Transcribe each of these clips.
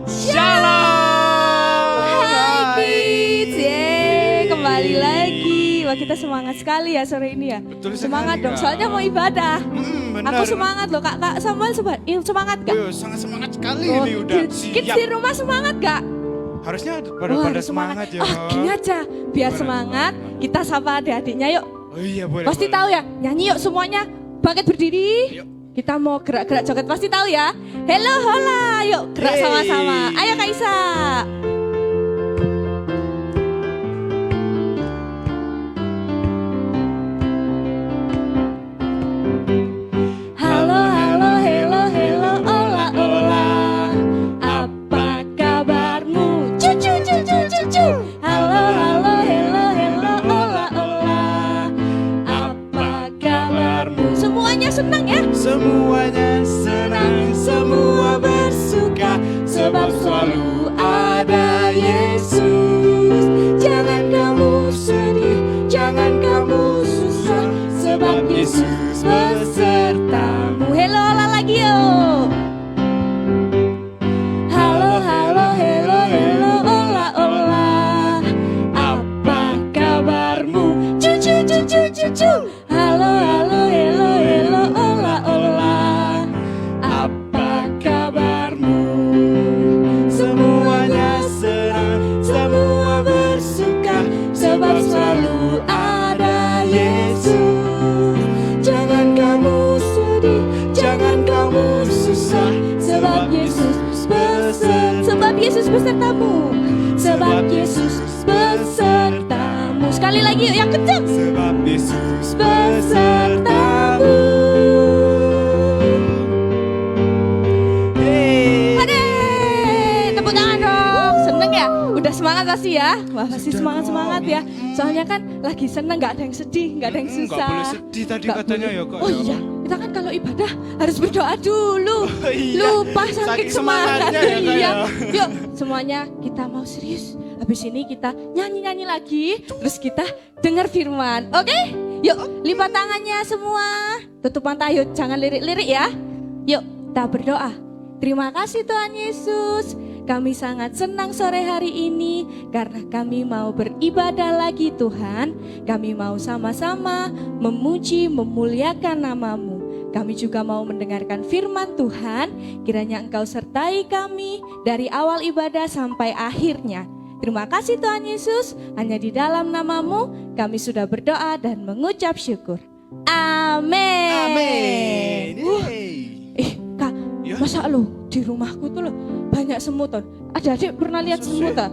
Shalom. Hai kids, kembali lagi. Wah, kita semangat sekali ya sore ini ya. Betul semangat sekali, dong, Kak. soalnya mau ibadah. Benar. Aku semangat loh, Kak Samuel semangat gak? Sangat semangat sekali ini udah Kids siap. di rumah semangat gak? Harusnya pada Harus semangat ya. Gini aja, biar Pada semangat. Kita sapa adik-adiknya yuk. Oh iya boleh. Pasti boleh. tahu ya, nyanyi yuk semuanya. Bangkit berdiri. Yuk. Kita mau gerak-gerak joget, pasti tahu ya. Hello hola, yuk gerak Hey. sama-sama. Ayo Kaisa. Halo halo hello hello ola ola. Apa kabarmu? Cucu cucu cucu. Halo halo hello hello ola ola. Apa kabarmu? Semuanya senang ya? Semuanya senang, semua bersuka, sebab selalu ada Yesus. Jangan kamu sedih, jangan kamu susah, sebab Yesus besertamu. Hello ola lagi yuk. Halo halo hello hello ola ola. Apa kabarmu? Cucu cucu cucu. Halo halo hello hello ola ola. Apa kabarmu? Semuanya senang, semua bersuka, sebab selalu ada Yesus. Jangan kamu sedih, jangan kamu susah, sebab Yesus besertamu. Sebab Yesus besertamu. Sekali lagi yuk yang kencang. Sebab Yesus Besertamu. Hey. Ade, tepuk tangan dong. Seneng ya? Udah semangat pasti ya? Wah pasti Sudah semangat dong. ya. Soalnya kan lagi seneng, gak ada yang sedih, gak ada yang susah. Nggak boleh sedih tadi Nggak katanya boleh. ya kok. Oh iya, kita kan kalau ibadah harus berdoa dulu. Oh iya. Lupa saking Saking semangatnya. semangatnya ya, Kak, Iya. ya. Yuk semuanya kita mau serius. Habis ini kita nyanyi-nyanyi lagi. Terus kita dengar firman. Oke? Yuk lipat tangannya semua. Tutup mata yuk, jangan lirik-lirik ya. Yuk kita berdoa. Terima kasih Tuhan Yesus. Kami sangat senang sore hari ini karena kami mau beribadah lagi Tuhan. Kami mau sama-sama memuji, memuliakan nama-Mu. Kami juga mau mendengarkan firman Tuhan. Kiranya Engkau sertai kami dari awal ibadah sampai akhirnya. Terima kasih Tuhan Yesus. Hanya di dalam nama-Mu kami sudah berdoa dan mengucap syukur. Amin. Amin. Kak, Ya. masa lo di rumahku tuh lo banyak semut ton. Adik-adik pernah lihat Masa semut sih? tak?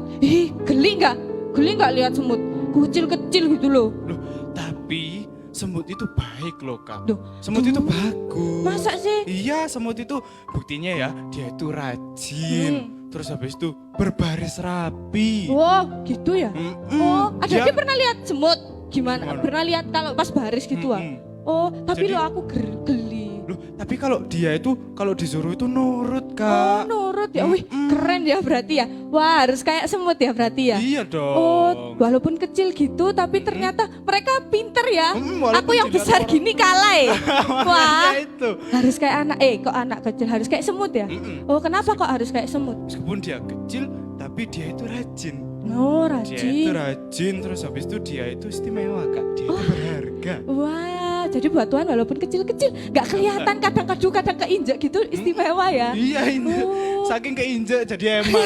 Geli nggak? Geli nggak lihat semut? Kecil-kecil gitu loh. Loh, tapi semut itu baik loh Kak. Duh, Semut itu bagus. Masa sih? Iya, semut itu buktinya ya, dia itu rajin. Terus habis itu berbaris rapi. Wow, gitu ya? Mm-mm. Oh, adik-adik Dia- pernah lihat semut? Gimana? Gimana? Pernah lihat kalau pas baris gitu ah? Mm-mm. Oh, tapi Jadi- lo aku geli. Loh, tapi kalau dia itu kalau disuruh itu nurut Oh, Kak. nurut ya. Wih, keren ya berarti ya. Wah, harus kayak semut ya berarti ya. Iya dong. Oh, walaupun kecil gitu, tapi ternyata mereka pinter ya. Walaupun Aku yang dilihat besar orang- gini kalah ya. Wah, Makanya itu. harus kayak anak. Kok anak kecil harus kayak semut ya? Mm-mm. Oh, kenapa kok harus kayak semut? Meskipun dia kecil, tapi dia itu rajin. Oh, Dia itu rajin. rajin, terus habis itu dia itu istimewa Kak. Dia itu berharga. Wah, jadi buat Tuhan walaupun kecil-kecil nggak kelihatan kadang keinjak gitu istimewa ya. Iya ini, Oh. saking keinjek jadi eman.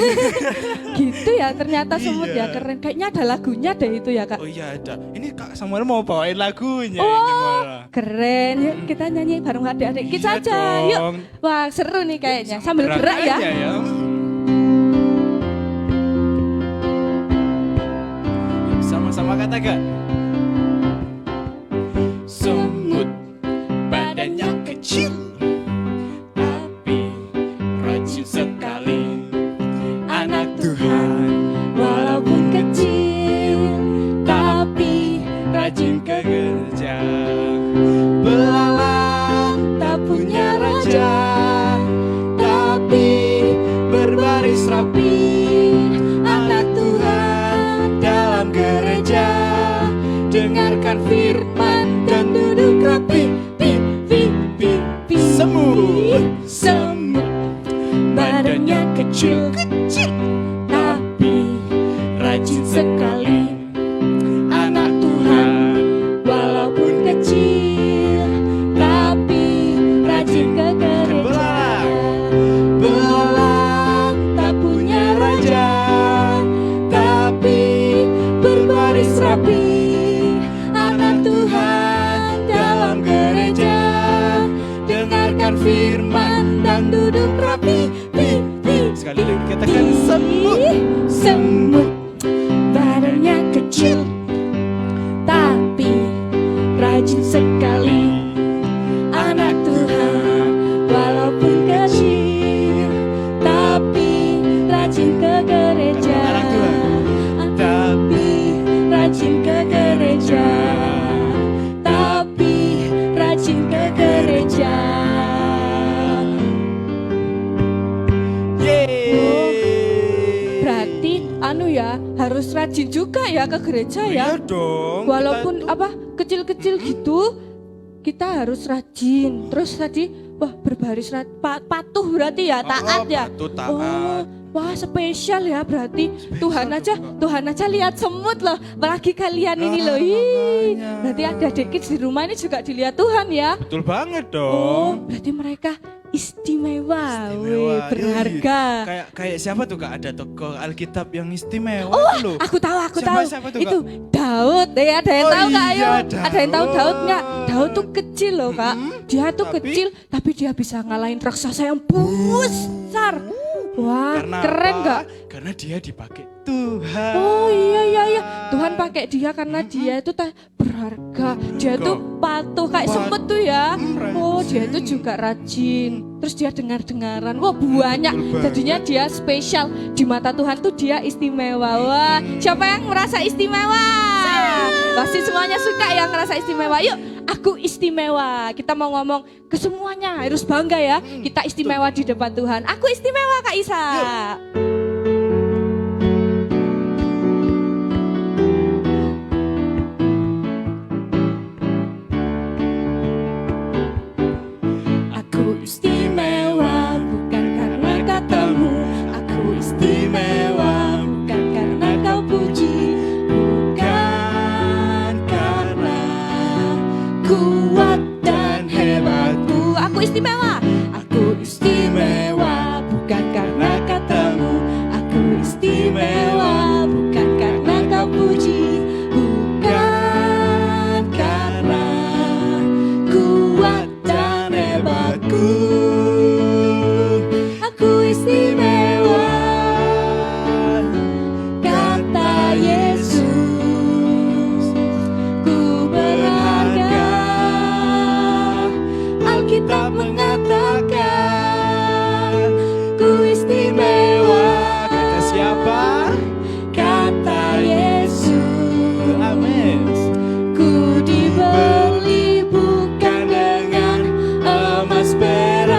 Gitu ya, ternyata semut ya Iya. keren. Kayaknya ada lagunya deh itu ya Kak. Oh iya ada. Ini Kak Samuel mau bawain lagunya ini Oh, malah. keren. Yuk kita nyanyi bareng adik-adik kita Iya aja. Yuk. dong. Wah, seru nih kayaknya. Sambil gerak ya. Gerakannya ya. Yuk, sama-sama katakan. Semut badannya kecil, tapi rajin sekali. Anak Tuhan walaupun kecil, tapi rajin kerja. Belalang tak punya raja, tapi berbaris rapi. Anak Tuhan dalam gereja, dengarkan firman dan duduk rapi. Semut badannya kecil. kecil, tapi rajin sekali. Anak Tuhan walaupun kecil, tapi rajin ke gereja. Belang tak punya raja, tapi berbaris rapi. Anak Tuhan dalam gereja, dengarkan firman dan duduk rapi. Sekali lagi katakan semut. Semut badannya kecil, tapi rajin sekali. Anak Tuhan walaupun kecil, tapi rajin ke gereja. Anak Tuhan. Tapi rajin ke gereja, tapi rajin ke gereja. Yeay. Berarti harus rajin juga ya ke gereja ya. Iya dong. Walaupun kecil-kecil gitu, kita harus rajin. Terus tadi berbaris patuh berarti ya, taat ya. Patuh, taat. Wah spesial ya berarti. Tuhan aja lihat semut loh, apalagi kalian ini loh. Berarti ada dikit di rumah ini juga dilihat Tuhan ya. Betul banget Oh, dong. berarti mereka istimewa, Istimewa. berharga. Kayak siapa tuh Kak? Ada tokoh Alkitab yang istimewa loh. Aku tahu. Siapa tuh, Kak? Itu Daud. Ya, ada yang tahu Kak? Ayo. Iya, Ada yang tahu Daud. Daud nggak? Daud tuh kecil loh Kak. Dia tuh kecil, tapi dia bisa ngalahin raksasa yang besar. Wah, keren nggak? Karena dia dipakai Tuhan. Oh iya. Tuhan pakai dia karena dia itu berharga. Dia tuh patuh kayak semut tuh ya. Oh, dia itu juga rajin. Terus dia dengar-dengaran. Wah, banyak. Jadinya dia spesial. Di mata Tuhan tuh dia istimewa. Wah, siapa yang merasa istimewa? Pasti semuanya suka yang merasa istimewa. Yuk, aku istimewa. Kita mau ngomong ke semuanya. Harus bangga ya. Kita istimewa di depan Tuhan. Aku istimewa Kak Isa. Aku istimewa bukan karena katamu. Aku istimewa bukan karena kau puji. Bukan karena kuat dan hebatku. Aku istimewa. Aku istimewa bukan karena katamu. Aku istimewa bukan karena kau puji. Bukan karena kuat dan hebatku. Aku istimewa, kata Yesus. Ku berharga, Alkitab mengatakan. Ku istimewa, Kata siapa? kata Yesus. Amin. Ku dibeli bukan dengan emas perak,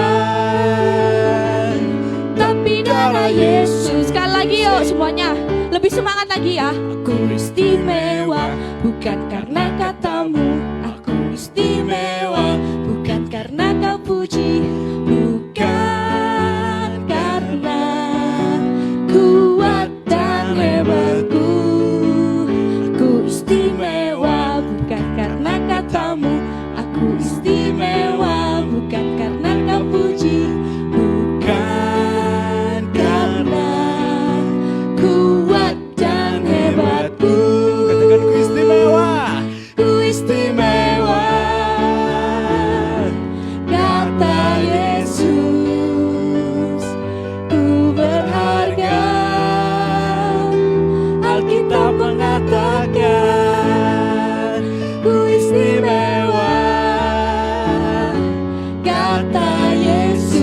tapi darah Yesus. Sekali lagi yuk semuanya, lebih semangat lagi ya. Aku istimewa bukan karena katamu. Aku istimewa bukan karena kau puji. Bukan karena kuat dan hebatku. Aku istimewa bukan karena katamu. Aku istimewa bukan karena kau puji. Bukan karena kuat dan hebatku. Katakan ku istimewa. Ku istimewa, kata Yesus. Ku berharga, Alkitab mengatakan. Ku istimewa, kata Yesus.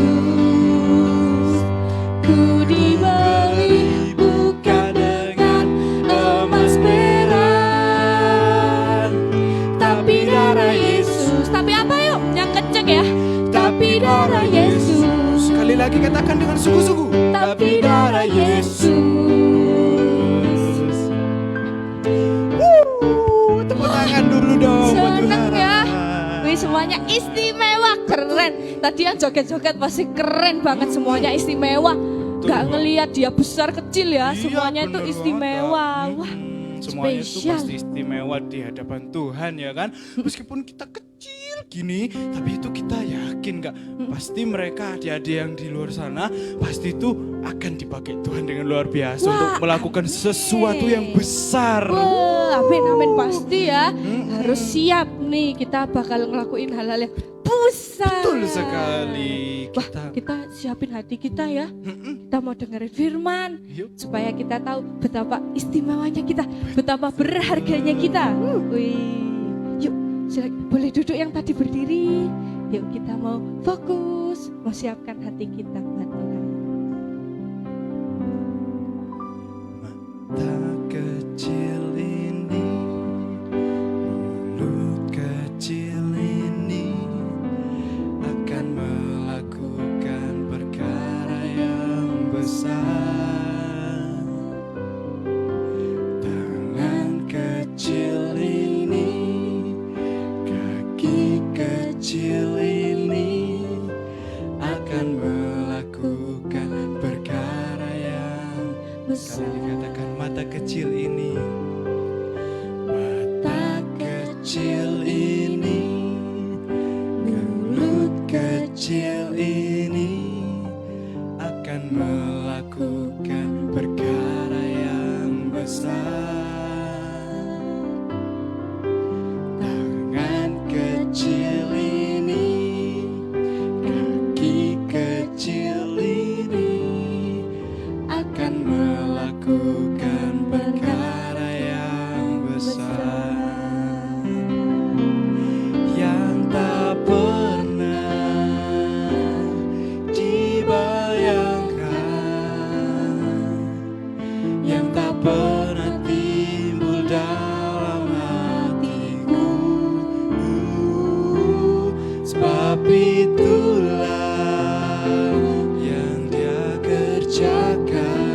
Ku dibeli bukan dengan emas perak, tapi darah Yesus. Tapi apa yuk? Yang kenceng ya. Tapi darah Yesus. Sekali lagi katakan dengan sungguh-sungguh. Tapi darah Yesus. Tepuk tangan dulu dong buat Seneng Tuhan. ya. Wih semuanya istimewa, keren. Tadi yang joget-joget pasti keren banget, semuanya istimewa. nggak ngelihat dia besar kecil ya, Iya, semuanya itu bener istimewa. banget, Kak. Wah, Semuanya itu spesial. pasti istimewa di hadapan Tuhan ya kan. Meskipun kita kecil gini, tapi itu kita yakin Kak, pasti mereka adik-adik yang di luar sana pasti itu akan dipakai Tuhan dengan luar biasa untuk melakukan sesuatu yang besar. Wah, amin pasti ya. Harus siap nih, kita bakal ngelakuin hal-hal yang besar. Betul sekali. Wah, kita siapin hati kita ya. Kita mau dengerin firman Yuk. supaya kita tahu betapa istimewanya kita, betapa berharganya kita. Wih, yuk, silakan. Boleh duduk yang tadi berdiri. Yuk kita mau fokus, mau siapkan hati kita buat Tuhan. Mata kecil ini, mulut kecil ini akan melakukan perkara yang besar. Tangan kecil ini, kaki kecil ini akan melakukan perkara yang besar. Kalian dikatakan mata kecil ini, mata kecil ini, mulut kecil ini akan melakukan perkara yang besar. Tangan kecil ini, kaki kecil ini akan melakukan perkara yang besar yang tak pernah dibayangkan, yang tak pernah timbul dalam hatiku. Sebab itulah yang Dia kerjakan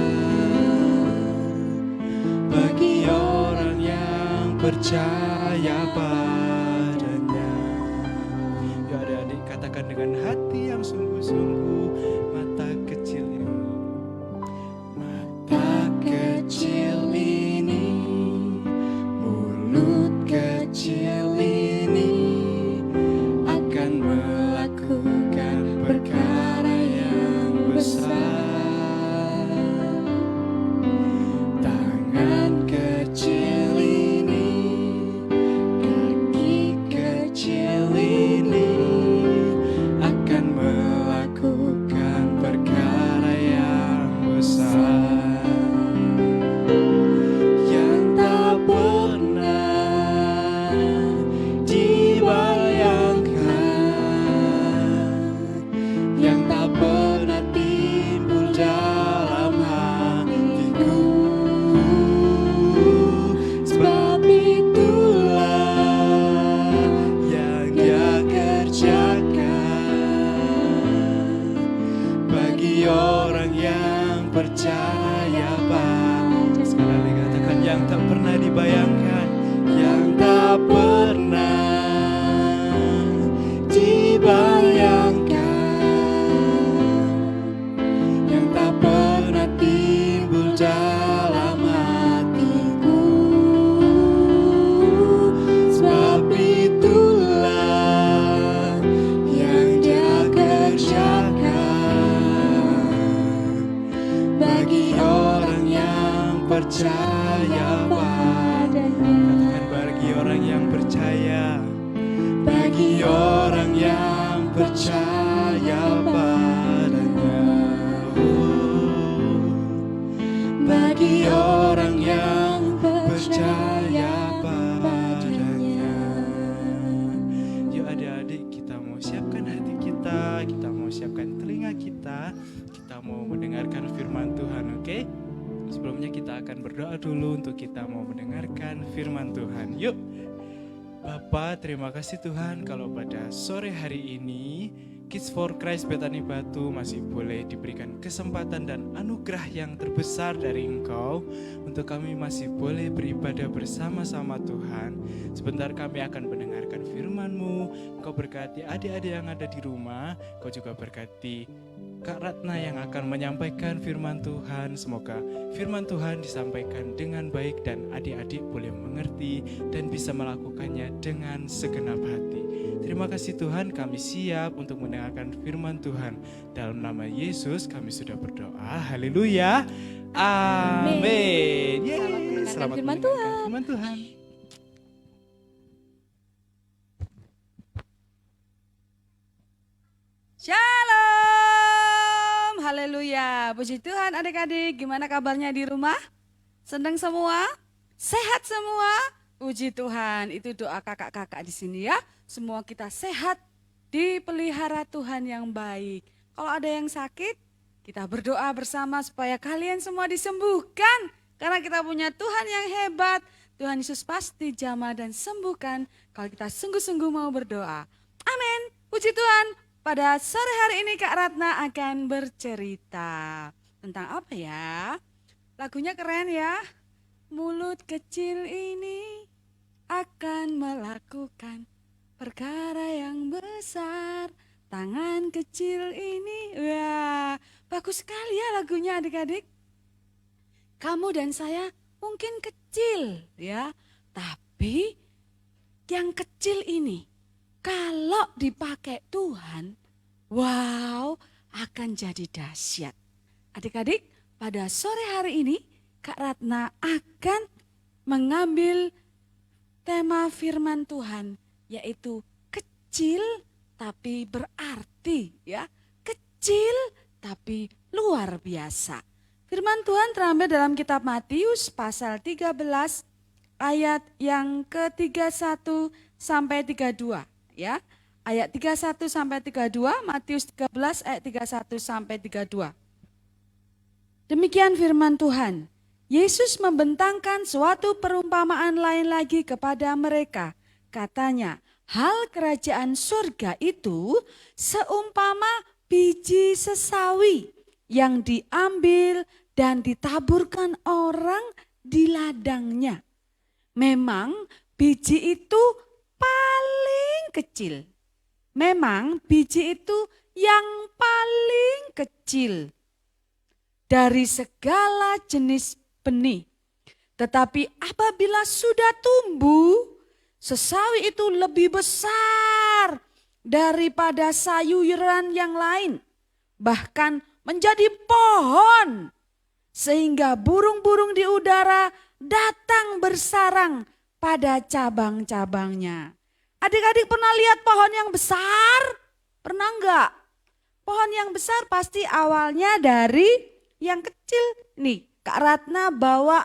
bagi orang yang percaya padanya. Ya adik-adik, katakan dengan hati yang sungguh-sungguh, mata kecil ini, mata kecil ini, mulut kecil ini akan melakukan perkara yang besar. Tangan kecil ini, kaki kecil ini akan melakukan perkara yang besar yang tak pernah dibayangkan, yang tak pernah timbul dalam hatiku. Sebab itulah yang Dia kerjakan bagi orang yang percaya pada. Sekali lagi katakan, yang tak pernah dibayangkan, yang tak pernah dibayangkan, yang tak pernah timbul dalam hatiku. Sebab itulah yang Dia kerjakan bagi orang yang percaya padanya. Katakan, bagi orang yang percaya, bagi orang yang percaya padanya. Oh, bagi orang yang percaya padanya. Yuk adik-adik, kita mau siapkan hati kita mau siapkan telinga kita mau mendengarkan firman Tuhan, oke? Sebelumnya kita akan berdoa dulu untuk kita mau mendengarkan firman Tuhan. Yuk. Bapa, terima kasih Tuhan kalau pada sore hari ini Kids for Christ Betani Batu masih boleh diberikan kesempatan dan anugerah yang terbesar dari Engkau untuk kami masih boleh beribadah bersama-sama Tuhan. Sebentar kami akan mendengarkan firman-Mu. Engkau berkati adik-adik yang ada di rumah, Engkau juga berkati Kak Ratna yang akan menyampaikan firman Tuhan. Semoga firman Tuhan disampaikan dengan baik dan adik-adik boleh mengerti dan bisa melakukannya dengan segenap hati. Terima kasih Tuhan, kami siap untuk mendengarkan firman Tuhan. Dalam nama Yesus kami sudah berdoa. Haleluya. Amin. Selamat firman mendengarkan Tuhan. firman Tuhan. Shalom, haleluya. Puji Tuhan adik-adik, gimana kabarnya di rumah? Senang semua? Sehat semua? Puji Tuhan, itu doa kakak-kakak di sini ya. Semua kita sehat, dipelihara Tuhan yang baik. Kalau ada yang sakit, kita berdoa bersama supaya kalian semua disembuhkan. Karena kita punya Tuhan yang hebat. Tuhan Yesus pasti jamah dan sembuhkan kalau kita sungguh-sungguh mau berdoa. Amin, puji Tuhan. Pada sore hari ini Kak Ratna akan bercerita tentang apa ya? Lagunya keren ya. Mulut kecil ini akan melakukan perkara yang besar. Tangan kecil ini, wah, bagus sekali ya lagunya adik-adik. Kamu dan saya mungkin kecil ya, tapi yang kecil ini kalau dipakai Tuhan, wow, akan jadi dahsyat. Adik-adik, pada sore hari ini Kak Ratna akan mengambil tema firman Tuhan, yaitu kecil tapi berarti ya. Kecil tapi luar biasa. Firman Tuhan terambil dalam kitab Matius pasal 13 ayat yang ke-31 sampai 32. Ya, ayat 31 sampai 32, Matius 13 ayat 31 sampai 32. Demikian firman Tuhan. Yesus membentangkan suatu perumpamaan lain lagi kepada mereka. Katanya, hal kerajaan surga itu seumpama biji sesawi yang diambil dan ditaburkan orang di ladangnya. Memang biji itu paling kecil. Memang biji itu yang paling kecil dari segala jenis benih. Tetapi apabila sudah tumbuh, sesawi itu lebih besar daripada sayuran yang lain. Bahkan menjadi pohon, sehingga burung-burung di udara datang bersarang pada cabang-cabangnya. Adik-adik pernah lihat pohon yang besar? Pernah enggak? Pohon yang besar pasti awalnya dari yang kecil. Nih, Kak Ratna bawa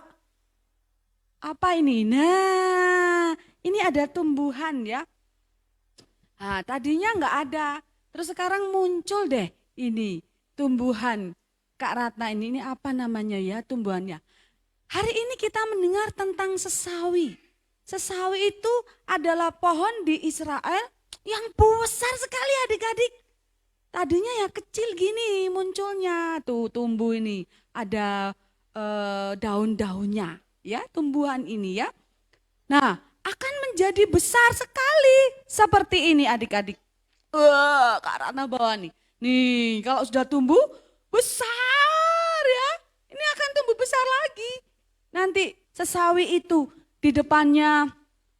apa ini? Nah, ini ada tumbuhan ya. Nah, tadinya enggak ada. Terus sekarang muncul deh ini tumbuhan. Kak Ratna ini apa namanya ya tumbuhannya? Hari ini kita mendengar tentang sesawi. Sesawi itu adalah pohon di Israel yang besar sekali adik-adik. Tadinya ya kecil gini munculnya, tuh tumbuh ini. Ada daun-daunnya ya tumbuhan ini ya. Nah akan menjadi besar sekali seperti ini adik-adik. Kak Ratna bawa nih. Nih kalau sudah tumbuh besar ya. Ini akan tumbuh besar lagi. Nanti sesawi itu di depannya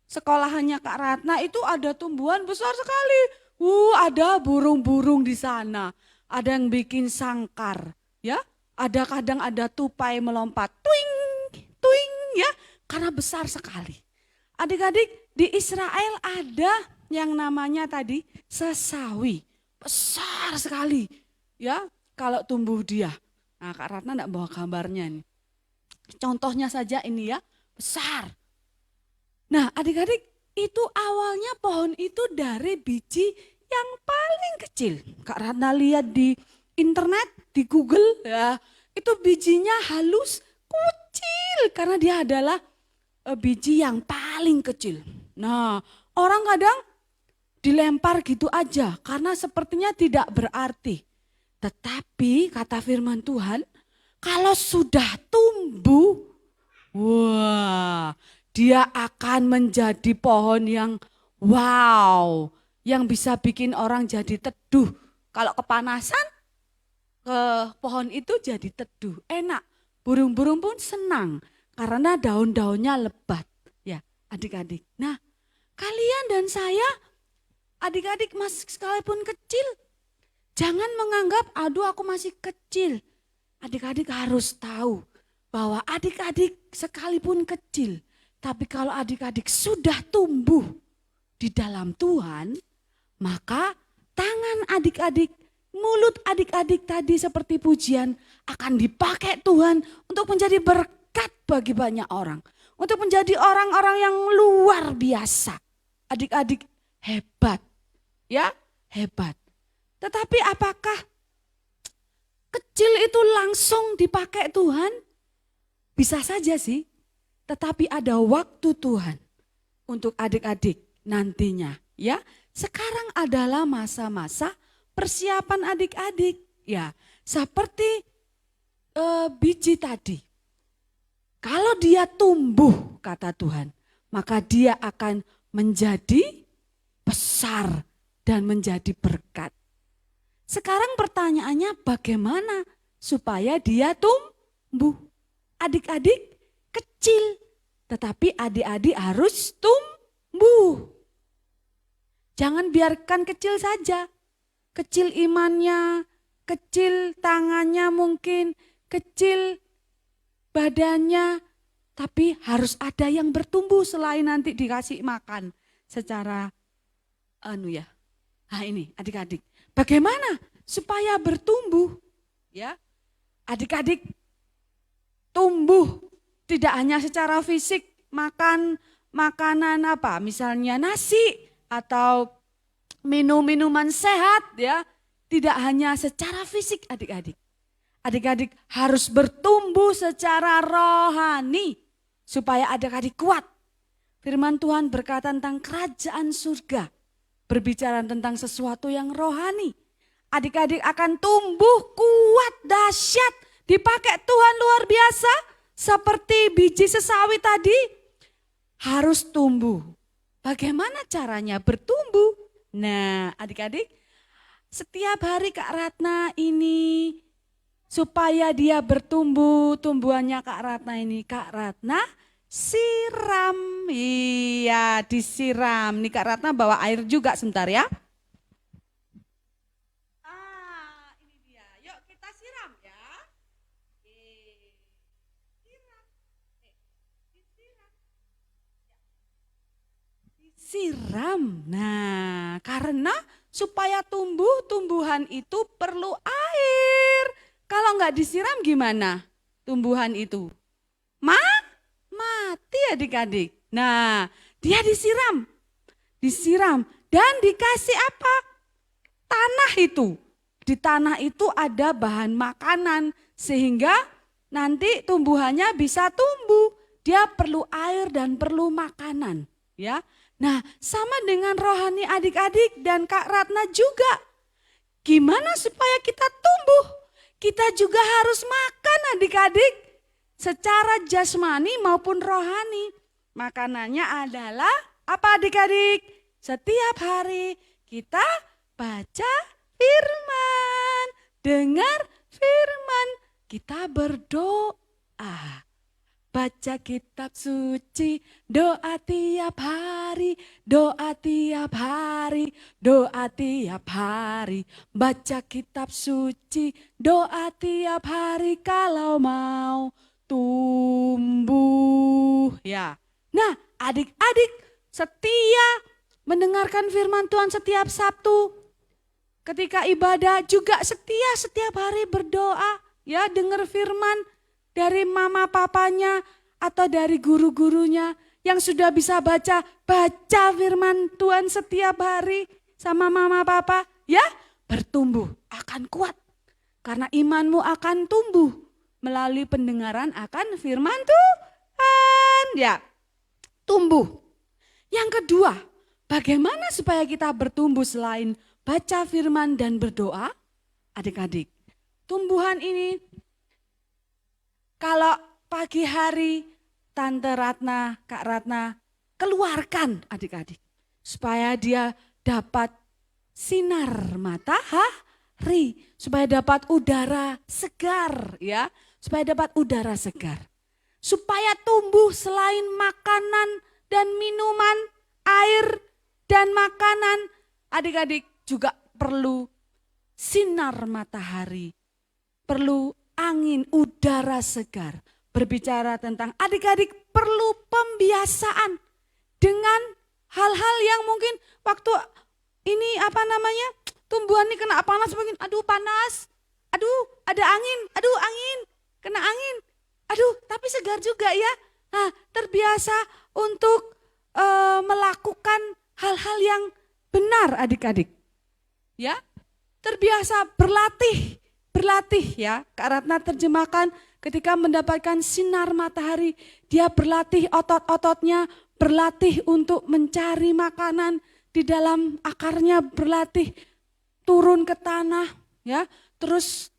sekolahannya Kak Ratna itu ada tumbuhan besar sekali. Ada burung-burung di sana. Ada yang bikin sangkar, ya. Ada kadang ada tupai melompat, tuing, tuing, ya. Karena besar sekali. Adik-adik di Israel ada yang namanya tadi sesawi, besar sekali, ya. Kalau tumbuh dia. Nah Kak Ratna enggak bawa gambarnya nih. Contohnya saja ini ya, besar. Nah adik-adik itu awalnya pohon itu dari biji yang paling kecil. Kak Ratna lihat di internet, di Google ya, itu bijinya halus, kecil karena dia adalah biji yang paling kecil. Nah orang kadang dilempar gitu aja karena sepertinya tidak berarti. Tetapi kata firman Tuhan, kalau sudah tumbuh, wah, dia akan menjadi pohon yang wow, yang bisa bikin orang jadi teduh. Kalau kepanasan, ke pohon itu jadi teduh, enak. Burung-burung pun senang karena daun-daunnya lebat. Ya, adik-adik. Nah, kalian dan saya, adik-adik masih sekalipun kecil, jangan menganggap, aduh aku masih kecil. Adik-adik harus tahu bahwa adik-adik sekalipun kecil, tapi kalau adik-adik sudah tumbuh di dalam Tuhan, maka tangan adik-adik, mulut adik-adik tadi seperti pujian akan dipakai Tuhan untuk menjadi berkat bagi banyak orang. Untuk menjadi orang-orang yang luar biasa. Adik-adik hebat, ya hebat. Tetapi apakah kecil itu langsung dipakai Tuhan? Bisa saja sih, tetapi ada waktu Tuhan untuk adik-adik nantinya. Ya, sekarang adalah masa-masa persiapan adik-adik. Ya, seperti biji tadi. Kalau dia tumbuh, kata Tuhan, maka dia akan menjadi besar dan menjadi berkat. Sekarang pertanyaannya bagaimana supaya dia tumbuh? Adik-adik kecil, tetapi adik-adik harus tumbuh. Jangan biarkan kecil saja. Kecil imannya, kecil tangannya mungkin, kecil badannya, tapi harus ada yang bertumbuh selain nanti dikasih makan secara Nah ini adik-adik, bagaimana supaya bertumbuh? Ya, adik-adik tumbuh tidak hanya secara fisik, makan makanan apa, misalnya nasi atau minum minuman sehat, ya, tidak hanya secara fisik adik-adik. Adik-adik harus bertumbuh secara rohani supaya adik-adik kuat. Firman Tuhan berkata tentang kerajaan surga, berbicara tentang sesuatu yang rohani. Adik-adik akan tumbuh kuat, dahsyat, dipakai Tuhan luar biasa. Seperti biji sesawi tadi harus tumbuh. Bagaimana caranya bertumbuh? Nah adik-adik, setiap hari Kak Ratna ini supaya dia bertumbuh, tumbuhannya Kak Ratna ini, Kak Ratna siram. Iya, disiram. Nih Kak Ratna bawa air juga sebentar ya. Ini dia. Yuk kita siram ya. Siram. Disiram. Disiram. Nah, karena supaya tumbuhan itu perlu air. Kalau nggak disiram gimana tumbuhan itu? Mati adik-adik. Nah, dia disiram dan dikasih apa? Tanah itu. Di tanah itu ada bahan makanan sehingga nanti tumbuhannya bisa tumbuh. Dia perlu air dan perlu makanan, ya. Nah, sama dengan rohani adik-adik dan Kak Ratna juga. Gimana supaya kita tumbuh? Kita juga harus makan adik-adik, secara jasmani maupun rohani. Makanannya adalah apa adik-adik? Setiap hari kita baca firman, dengar firman, kita berdoa. Baca kitab suci, doa tiap hari, doa tiap hari, doa tiap hari. Baca kitab suci, doa tiap hari kalau mau tumbuh. Ya. Nah, adik-adik setia mendengarkan firman Tuhan setiap Sabtu. Ketika ibadah juga setia setiap hari berdoa, ya, dengar firman dari mama papanya atau dari guru-gurunya yang sudah bisa baca firman Tuhan setiap hari sama mama papa, ya, bertumbuh, akan kuat. Karena imanmu akan tumbuh melalui pendengaran akan firman Tuhan, ya, tumbuh. Yang kedua, bagaimana supaya kita bertumbuh selain baca firman dan berdoa? Adik-adik, tumbuhan ini kalau pagi hari Tante Ratna, Kak Ratna keluarkan adik-adik supaya dia dapat sinar matahari, supaya dapat udara segar ya, supaya dapat udara segar. Supaya tumbuh selain makanan dan minuman, air dan makanan, adik-adik juga perlu sinar matahari, perlu angin, udara segar. Berbicara tentang adik-adik perlu pembiasaan dengan hal-hal yang mungkin waktu ini tumbuhan ini kena panas mungkin, aduh panas, aduh ada angin, aduh angin, kena angin, aduh tapi segar juga ya. Nah, terbiasa untuk melakukan hal-hal yang benar adik-adik. Ya, terbiasa berlatih ya. Kak Ratna terjemahkan ketika mendapatkan sinar matahari, dia berlatih otot-ototnya, berlatih untuk mencari makanan di dalam akarnya, berlatih turun ke tanah ya. Terus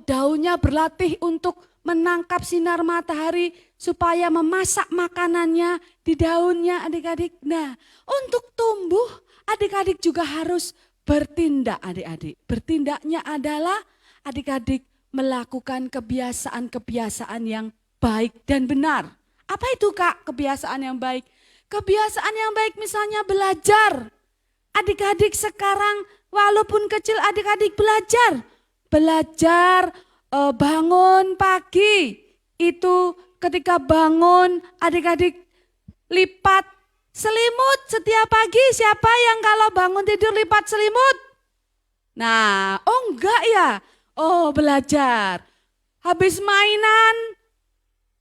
daunnya berlatih untuk menangkap sinar matahari supaya memasak makanannya di daunnya adik-adik. Nah, untuk tumbuh adik-adik juga harus bertindak adik-adik. Bertindaknya adalah adik-adik melakukan kebiasaan-kebiasaan yang baik dan benar. Apa itu Kak kebiasaan yang baik? Kebiasaan yang baik misalnya belajar. Adik-adik sekarang walaupun kecil adik-adik belajar. Belajar bangun pagi. Itu ketika bangun adik-adik lipat selimut setiap pagi. Siapa yang kalau bangun tidur lipat selimut? Nah, oh enggak ya. Oh belajar, habis mainan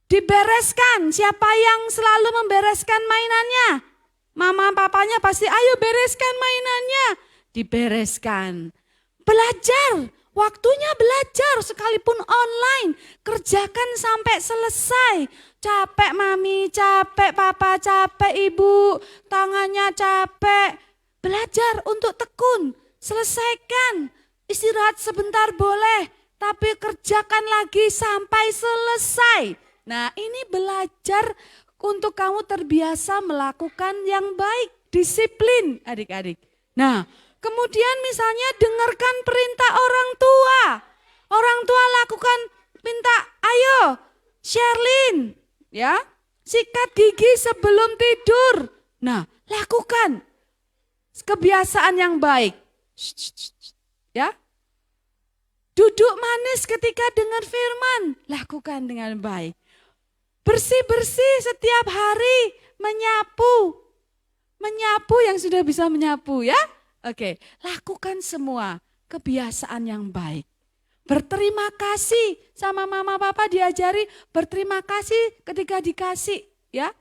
dibereskan. Siapa yang selalu membereskan mainannya? Mama papanya pasti ayo bereskan mainannya. Dibereskan. Belajar, waktunya belajar sekalipun online. Kerjakan sampai selesai. Capek mami, capek papa, capek ibu, tangannya capek. Belajar untuk tekun, selesaikan. Istirahat sebentar boleh, tapi kerjakan lagi sampai selesai. Nah, ini belajar untuk kamu terbiasa melakukan yang baik, disiplin adik-adik. Nah, kemudian misalnya dengarkan perintah orang tua. Orang tua lakukan minta, ayo Sherlyn, ya, sikat gigi sebelum tidur. Nah, lakukan kebiasaan yang baik. Ya, duduk manis ketika dengar firman, lakukan dengan baik. Bersih-bersih setiap hari, menyapu yang sudah bisa menyapu ya. Oke, lakukan semua kebiasaan yang baik. Berterima kasih sama mama papa diajari berterima kasih ketika dikasih ya.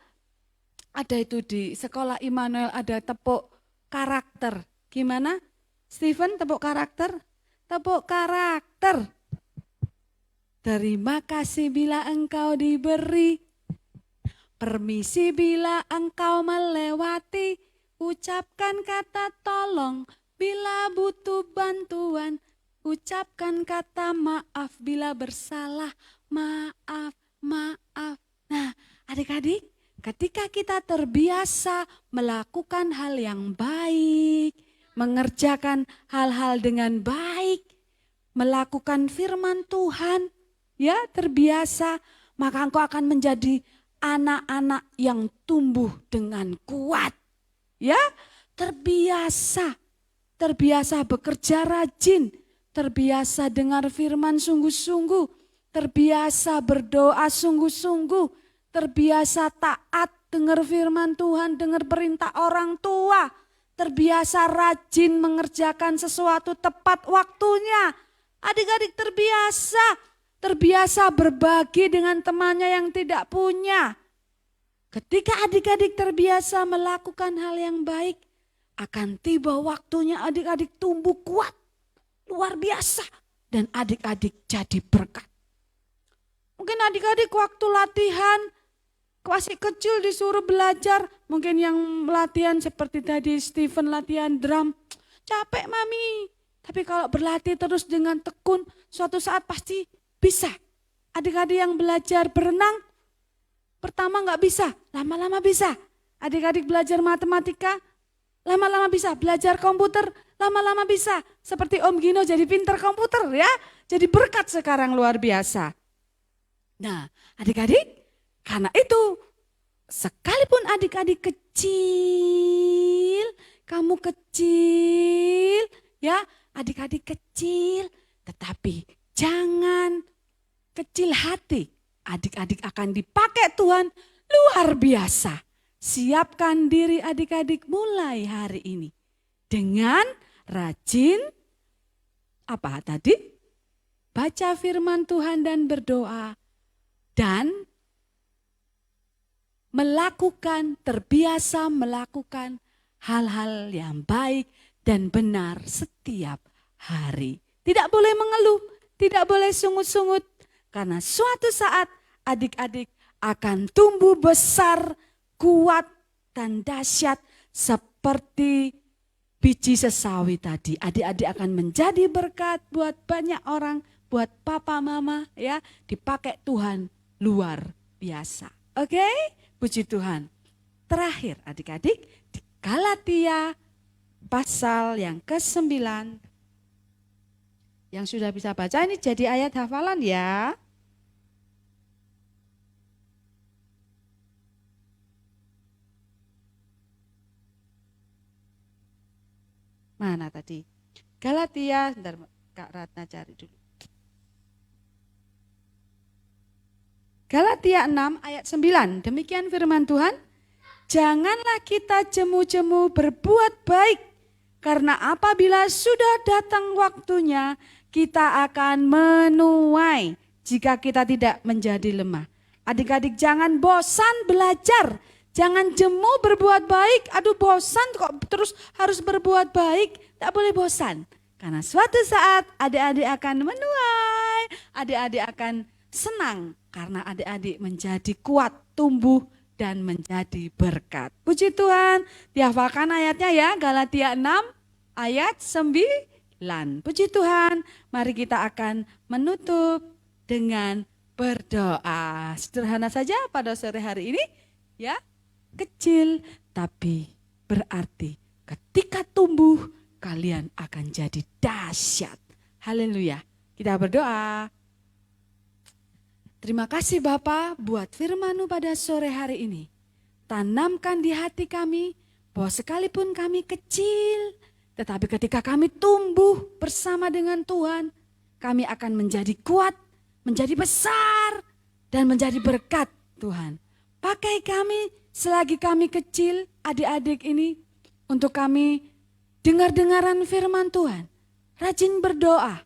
Ada itu di sekolah Immanuel ada tepuk karakter. Gimana? Steven tepuk karakter? Tepuk karakter. Terima kasih bila engkau diberi. Permisi bila engkau melewati. Ucapkan kata tolong bila butuh bantuan. Ucapkan kata maaf bila bersalah. Maaf, maaf. Nah, adik-adik, ketika kita terbiasa melakukan hal yang baik, mengerjakan hal-hal dengan baik, melakukan firman Tuhan, ya terbiasa, maka engkau akan menjadi anak-anak yang tumbuh dengan kuat. Ya, terbiasa bekerja rajin, terbiasa dengar firman sungguh-sungguh, terbiasa berdoa sungguh-sungguh, terbiasa taat dengar firman Tuhan, dengar perintah orang tua, terbiasa rajin mengerjakan sesuatu tepat waktunya. Adik-adik terbiasa berbagi dengan temannya yang tidak punya. Ketika adik-adik terbiasa melakukan hal yang baik, akan tiba waktunya adik-adik tumbuh kuat, luar biasa. Dan adik-adik jadi berkat. Mungkin adik-adik waktu latihan, masih kecil disuruh belajar, mungkin yang latihan seperti tadi Steven latihan drum, capek mami. Tapi kalau berlatih terus dengan tekun, suatu saat pasti bisa. Adik-adik yang belajar berenang, pertama nggak bisa, lama-lama bisa. Adik-adik belajar matematika, lama-lama bisa belajar komputer, lama-lama bisa seperti Om Gino jadi pinter komputer ya. Jadi berkat sekarang luar biasa. Nah adik-adik, karena itu sekalipun adik-adik kecil, kamu kecil ya, adik-adik kecil, tetapi jangan kecil hati. Adik-adik akan dipakai Tuhan luar biasa. Siapkan diri adik-adik mulai hari ini dengan rajin apa tadi? Baca firman Tuhan dan berdoa dan terbiasa melakukan hal-hal yang baik dan benar setiap hari. Tidak boleh mengeluh, tidak boleh sungut-sungut, karena suatu saat adik-adik akan tumbuh besar, kuat dan dahsyat seperti biji sesawi tadi. Adik-adik akan menjadi berkat buat banyak orang, buat papa mama ya, dipakai Tuhan luar biasa. Oke, puji Tuhan. Terakhir adik-adik, di Galatia pasal yang ke-9. Yang sudah bisa baca ini jadi ayat hafalan ya. Mana tadi? Galatia, bentar Kak Ratna cari dulu. Galatia 6 ayat 9, demikian firman Tuhan. Janganlah kita jemu-jemu berbuat baik, karena apabila sudah datang waktunya, kita akan menuai jika kita tidak menjadi lemah. Adik-adik jangan bosan belajar, jangan jemu berbuat baik. Aduh bosan kok terus harus berbuat baik, tak boleh bosan. Karena suatu saat adik-adik akan menuai, adik-adik akan senang karena adik-adik menjadi kuat, tumbuh dan menjadi berkat. Puji Tuhan, dihafalkan ayatnya ya, Galatia 6 ayat 9. Puji Tuhan, mari kita akan menutup dengan berdoa. Sederhana saja pada sore hari ini ya, kecil tapi berarti ketika tumbuh kalian akan jadi dahsyat. Haleluya. Kita berdoa. Terima kasih Bapa buat firman-Mu pada sore hari ini. Tanamkan di hati kami bahwa sekalipun kami kecil, tetapi ketika kami tumbuh bersama dengan Tuhan, kami akan menjadi kuat, menjadi besar, dan menjadi berkat Tuhan. Pakai kami selagi kami kecil, adik-adik ini, untuk kami dengar-dengaran firman Tuhan. Rajin berdoa,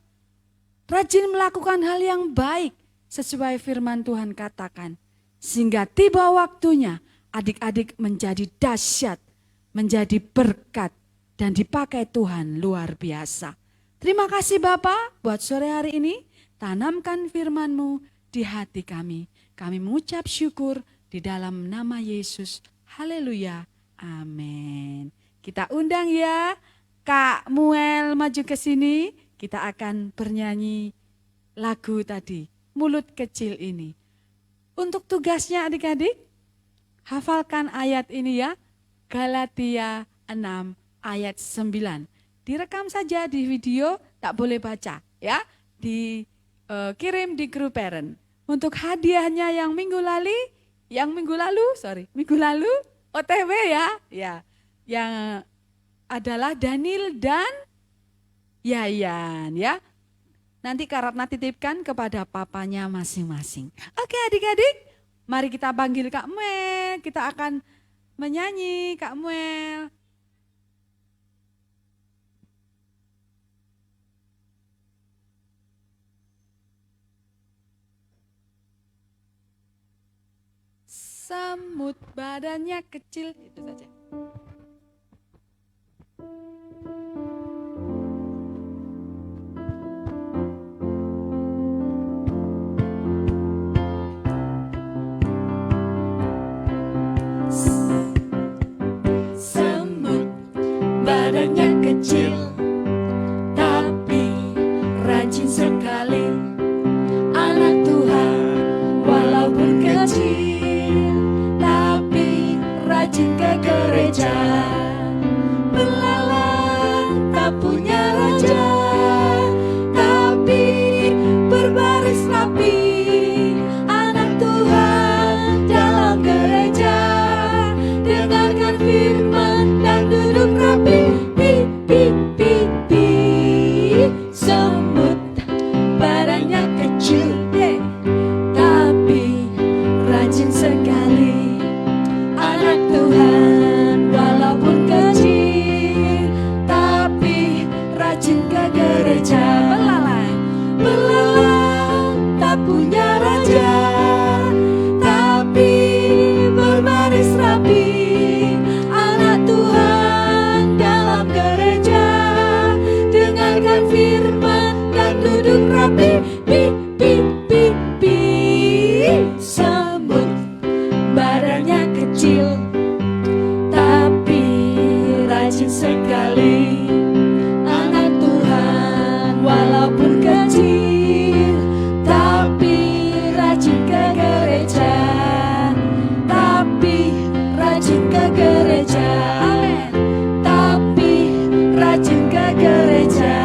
rajin melakukan hal yang baik, sesuai firman Tuhan katakan. Sehingga tiba waktunya adik-adik menjadi dahsyat, menjadi berkat dan dipakai Tuhan luar biasa. Terima kasih Bapa buat sore hari ini. Tanamkan firman-Mu di hati kami. Kami mengucap syukur di dalam nama Yesus. Haleluya. Amin. Kita undang ya Kak Muel maju ke sini. Kita akan bernyanyi lagu tadi. Mulut kecil ini. Untuk tugasnya adik-adik, hafalkan ayat ini ya. Galatia 6 ayat 9. Direkam saja di video, tak boleh baca ya. Dikirim di grup parent. Untuk hadiahnya yang minggu lalu OTW ya. Ya. Yang adalah Daniel dan Yayan ya. Nanti Kak Ratna titipkan kepada papanya masing-masing. Oke adik-adik, mari kita panggil Kak Muel. Kita akan menyanyi Kak Muel. Semut badannya kecil, itu saja. Badannya kecil, tapi rajin sekali. Anak Tuhan, walaupun kecil, tapi rajin ke gereja. rajin ke gereja, tapi rajin ke gereja. Amin. Tapi rajin ke gereja.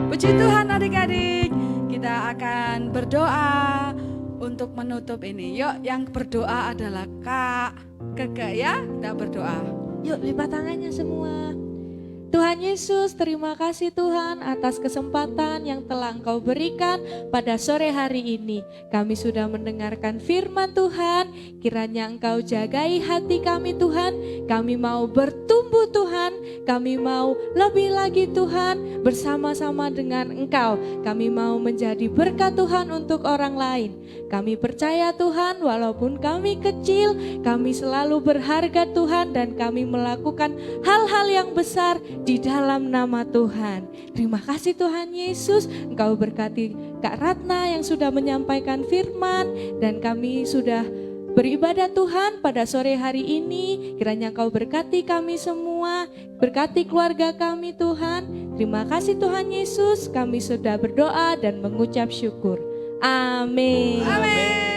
Puji Tuhan adik-adik, kita akan berdoa untuk menutup ini. Yuk, yang berdoa adalah Kak Keke ya, kita berdoa. Yuk lipat tangannya semua. Tuhan Yesus, terima kasih Tuhan atas kesempatan yang telah Engkau berikan pada sore hari ini. Kami sudah mendengarkan firman Tuhan, kiranya Engkau jagai hati kami Tuhan. Kami mau bertumbuh Tuhan, kami mau lebih lagi Tuhan bersama-sama dengan Engkau. Kami mau menjadi berkat Tuhan untuk orang lain. Kami percaya Tuhan, walaupun kami kecil, kami selalu berharga Tuhan dan kami melakukan hal-hal yang besar di dalam nama Tuhan. Terima kasih Tuhan Yesus, Engkau berkati Kak Ratna yang sudah menyampaikan firman dan kami sudah beribadah Tuhan pada sore hari ini. Kiranya Engkau berkati kami semua, berkati keluarga kami Tuhan. Terima kasih Tuhan Yesus, kami sudah berdoa dan mengucap syukur. Amin. Amin.